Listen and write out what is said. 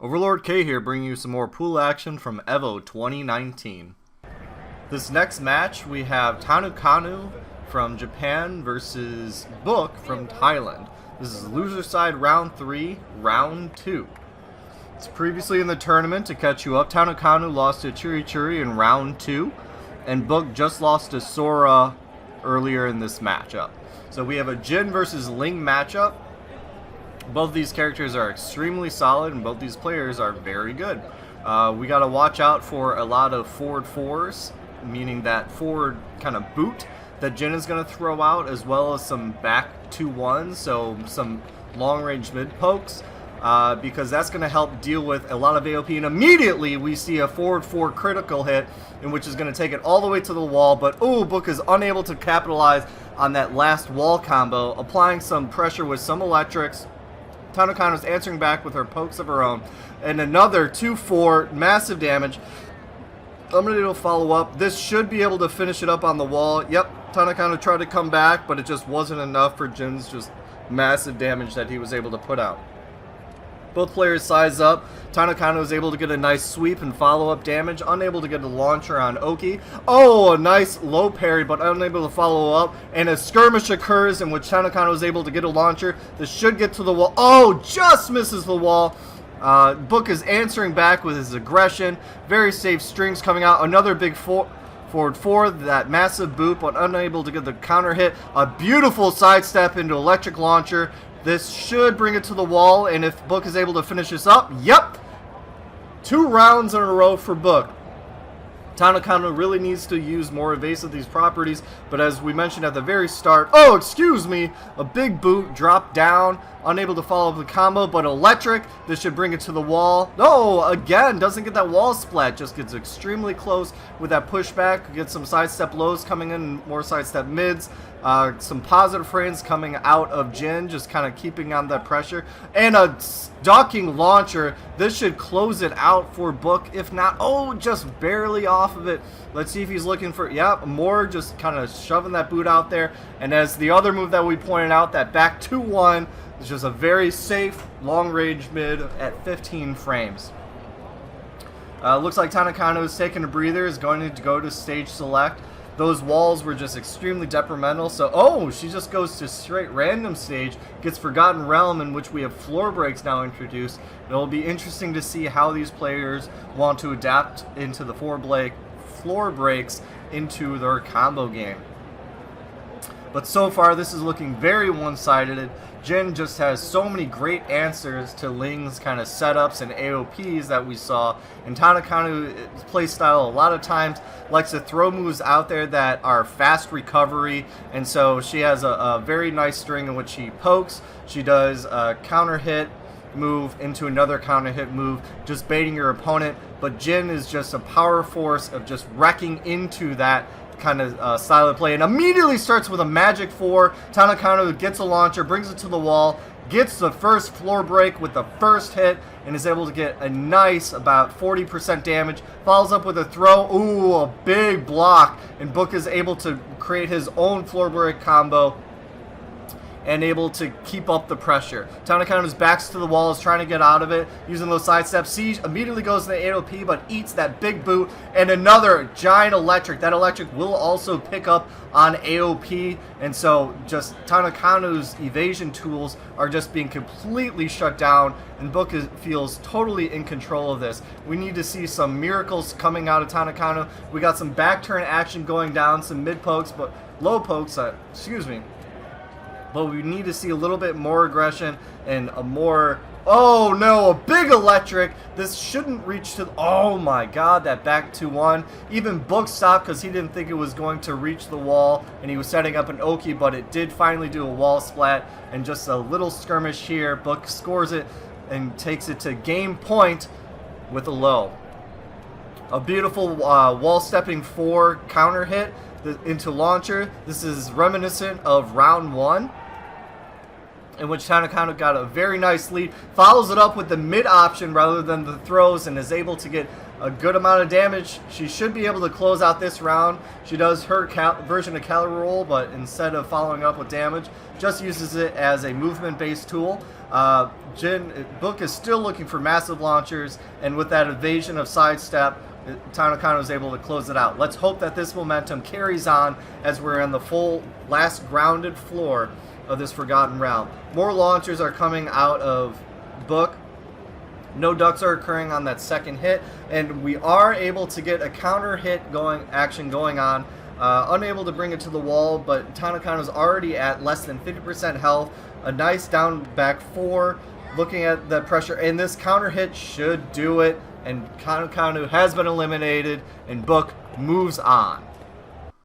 Overlord K here, bringing you some more pool action from EVO 2019. This next match, we have Tanukana from Japan versus Book from Thailand. This is loser side round 3, round 2. It's previously in the tournament to catch you up. Tanukana lost to Chiri in round 2, and Book just lost to Sora earlier in this matchup. So we have a Jin versus Ling matchup. Both these characters are extremely solid, and both these players are very good. We got to watch out for a lot of forward fours, meaning that forward kind of boot that Jin is going to throw out, as well as some back 2-1s, so some long-range mid pokes, because that's going to help deal with a lot of AOP. And immediately we see a forward 4 critical hit, in which is going to take it all the way to the wall, but Book is unable to capitalize on that last wall combo, applying some pressure with some electrics. Tanukana is answering back with her pokes of her own. And another 2-4, massive damage. I'm going to do a follow-up. This should be able to finish it up on the wall. Yep, Tanukana tried to come back, but it just wasn't enough for Jin's just massive damage that he was able to put out. Both players size up. Tanukana was able to get a nice sweep and follow-up damage. Unable to get a launcher on Oki. Oh, a nice low parry, but unable to follow up. And a skirmish occurs in which Tanukana was able to get a launcher. This should get to the wall. Oh, just misses the wall. Book is answering back with his aggression. Very safe strings coming out. Another big forward 4, that massive boot, but unable to get the counter hit. A beautiful sidestep into electric launcher. This should bring it to the wall, and if Book is able to finish this up, yep! 2 rounds in a row for Book. Tanukana really needs to use more evasive these properties, but as we mentioned at the very start, oh, excuse me, a big boot dropped down, unable to follow up the combo, but electric, this should bring it to the wall. No, again, doesn't get that wall splat, just gets extremely close with that pushback, gets some sidestep lows coming in, more sidestep mids, some positive frames coming out of Jin, just kind of keeping on that pressure, and a ducking launcher. This should close it out for Book, if not, oh, just barely off of it. Let's see if he's looking for, yeah, more, just kind of shoving that boot out there. And as the other move that we pointed out, that back 2-1 is just a very safe long range mid at 15 frames. Looks like Tanukana is taking a breather, is going to go to stage select. Those walls were just extremely detrimental, so oh, she just goes to straight random stage, gets Forgotten Realm, in which we have floor breaks now introduced. It'll be interesting to see how these players want to adapt into the floor breaks into their combo game. But so far, this is looking very one-sided. Jin just has so many great answers to Ling's kind of setups and AOPs that we saw. And Tanukana's playstyle a lot of times likes to throw moves out there that are fast recovery. And so she has a very nice string in which she pokes. She does a counter hit move into another counter hit move, just baiting your opponent. But Jin is just a power force of just wrecking into that kind of style of play, and immediately starts with a magic 4. Tanukana gets a launcher, brings it to the wall, gets the first floor break with the first hit, and is able to get a nice about 40% damage. Follows up with a throw, ooh, a big block, and Book is able to create his own floor break combo and able to keep up the pressure. Tanukana's backs to the wall, is trying to get out of it, using those side steps. Siege immediately goes to the AOP, but eats that big boot, and another giant electric. That electric will also pick up on AOP, and so just Tanukana's evasion tools are just being completely shut down, and Book feels totally in control of this. We need to see some miracles coming out of Tanukana. We got some back turn action going down, some mid pokes, but low pokes, excuse me. But we need to see a little bit more aggression and a more, oh no, a big electric. This shouldn't reach to, oh my god, that back 2-1. Even Book stopped because he didn't think it was going to reach the wall, and he was setting up an Oki, but it did finally do a wall splat, and just a little skirmish here. Book scores it and takes it to game point with a low. A beautiful wall stepping 4 counter hit into launcher. This is reminiscent of round 1. in which Tanukana got a very nice lead, follows it up with the mid option rather than the throws, and is able to get a good amount of damage. She should be able to close out this round. She does her version of calorie roll, but instead of following up with damage, just uses it as a movement-based tool. Book is still looking for massive launchers, and with that evasion of sidestep, Tanukana was able to close it out. Let's hope that this momentum carries on as we're on the full last grounded floor of this Forgotten Realm. More launchers are coming out of Book. No ducks are occurring on that second hit, and we are able to get a counter hit action going on. Unable to bring it to the wall, but Tanukana is already at less than 50% health. A nice down back 4. Looking at the pressure, and this counter hit should do it. And Tanukana has been eliminated, and Book moves on.